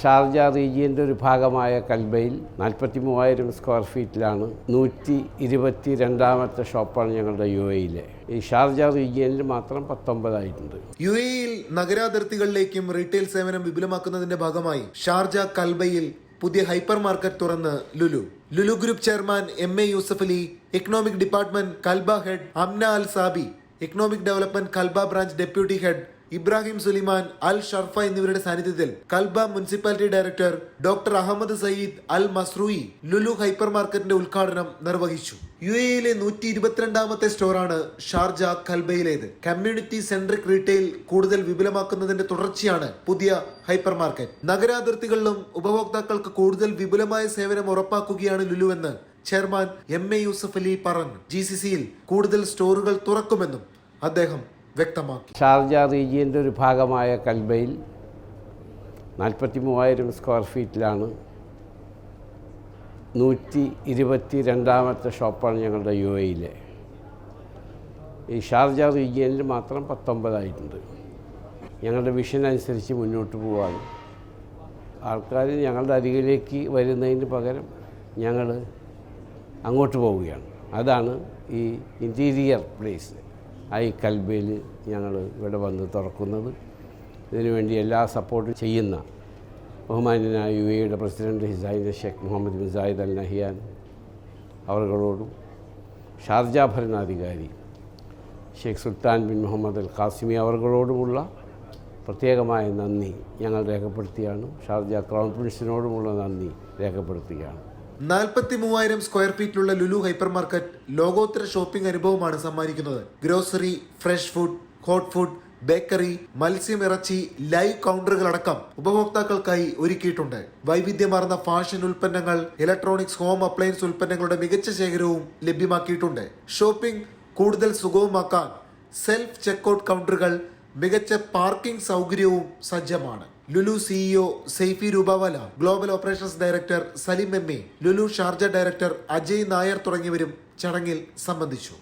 Sharjah റീജിയൻ്റെ ഒരു ഭാഗമായ കൽബയിൽ 43,000 square ഫീറ്റിലാണ് 122ാമത്തെ ഷോപ്പാണ് ഞങ്ങളുടെ UAE-യിലെ. ഈ ഷാർജ റീജിയനിൽ മാത്രം 19 ആയിട്ടുണ്ട്. UAE-യിൽ നഗരാതിർത്തികളിലേക്കും റീറ്റെയിൽ സേവനം വിപുലമാക്കുന്നതിന്റെ ഭാഗമായി ഷാർജ കൽബയിൽ പുതിയ ഹൈപ്പർ മാർക്കറ്റ് തുറന്ന് Lulu group chairman MA Yusuff Ali, economic department Kalba head Amna Al Sabi, economic development Kalba branch deputy head Ibrahim Suliman Al Sharfa എന്നിവരുടെ സാന്നിധ്യത്തിൽ Kalba municipality director doctor Ahmed Saeed Al Mazrouei Lulu hyper മാർക്കറ്റിന്റെ ഉദ്ഘാടനം നിർവഹിച്ചു. UAE-യിലെ 122ാമത്തെ സ്റ്റോറാണ് Sharjah കൽബയിലേത്. കമ്മ്യൂണിറ്റി സെൻട്രിക് റീറ്റെയിൽ കൂടുതൽ വിപുലമാക്കുന്നതിന്റെ തുടർച്ചയാണ് പുതിയ ഹൈപ്പർ മാർക്കറ്റ്. നഗരാതിർത്തികളിലും ഉപഭോക്താക്കൾക്ക് കൂടുതൽ വിപുലമായ സേവനം ഉറപ്പാക്കുകയാണ് ലുലുവെന്ന് ചെയർമാൻ MA യൂസഫ് അലി പറഞ്ഞു. GCC-യിൽ കൂടുതൽ സ്റ്റോറുകൾ തുറക്കുമെന്നും അദ്ദേഹം വ്യക്തമാക്കി. ഷാർജ റീജിയൻ്റെ ഒരു ഭാഗമായ കൽബയിൽ 43,000 സ്ക്വയർ ഫീറ്റിലാണ് 122ാമത്തെ ഷോപ്പാണ് ഞങ്ങളുടെ UAE-യിലെ. ഈ ഷാർജ റീജിയനിൽ മാത്രം 19 ആയിട്ടുണ്ട്. ഞങ്ങളുടെ വിഷൻ അനുസരിച്ച് മുന്നോട്ട് പോകാൻ ആൾക്കാർ ഞങ്ങളുടെ അരികിലേക്ക് വരുന്നതിന് പകരം ഞങ്ങൾ അങ്ങോട്ട് പോവുകയാണ്. അതാണ് ഈ ഇൻറ്റീരിയർ പ്ലേസ് ഈ കൽബയിൽ ഞങ്ങൾ ഇവിടെ വന്ന് തുറക്കുന്നത്. ഇതിനുവേണ്ടി എല്ലാ സപ്പോർട്ടും ചെയ്യുന്ന ബഹുമാന്യനായ UAE-യുടെ president his highness Sheikh Mohammed bin Zayed Al Nahyan അവരോടും ഷാർജ ഭരണാധികാരി Sheikh Sultan bin Mohammed Al Qasimi അവരോടുമുള്ള പ്രത്യേകമായ നന്ദി ഞങ്ങൾ രേഖപ്പെടുത്തുകയാണ്. ഷാർജ ക്രൗൺ പ്രിൻസിനോടുമുള്ള നന്ദി രേഖപ്പെടുത്തുകയാണ്. 43,000 സ്ക്വയർ ഫീറ്റിലുള്ള ലുലു ഹൈപ്പർ മാർക്കറ്റ് ലോകോത്തര ഷോപ്പിംഗ് അനുഭവമാണ് സമ്മാനിക്കുന്നത്. Grocery, fresh food, hot food, bakery, മത്സ്യം, ഇറച്ചി, ലൈവ് കൗണ്ടറുകളടക്കം ഉപഭോക്താക്കൾക്കായി ഒരുക്കിയിട്ടുണ്ട്. വൈവിധ്യമാർന്ന ഫാഷൻ ഉൽപ്പന്നങ്ങൾ, ഇലക്ട്രോണിക്സ്, ഹോം അപ്ലയൻസ് ഉൽപ്പന്നങ്ങളുടെ മികച്ച ശേഖരവും ലഭ്യമാക്കിയിട്ടുണ്ട്. ഷോപ്പിംഗ് കൂടുതൽ സുഗമമാക്കാൻ സെൽഫ് ചെക്ക്ഔട്ട് കൗണ്ടറുകൾ, മികച്ച പാർക്കിംഗ് സൗകര്യവും സജ്ജമാണ്. Lulu CEO Saifee Rupawala, global operations director Salim MA, Lulu Sharjah director Ajay Nair തുടങ്ങിയവരും ചടങ്ങിൽ സംബന്ധിച്ചു.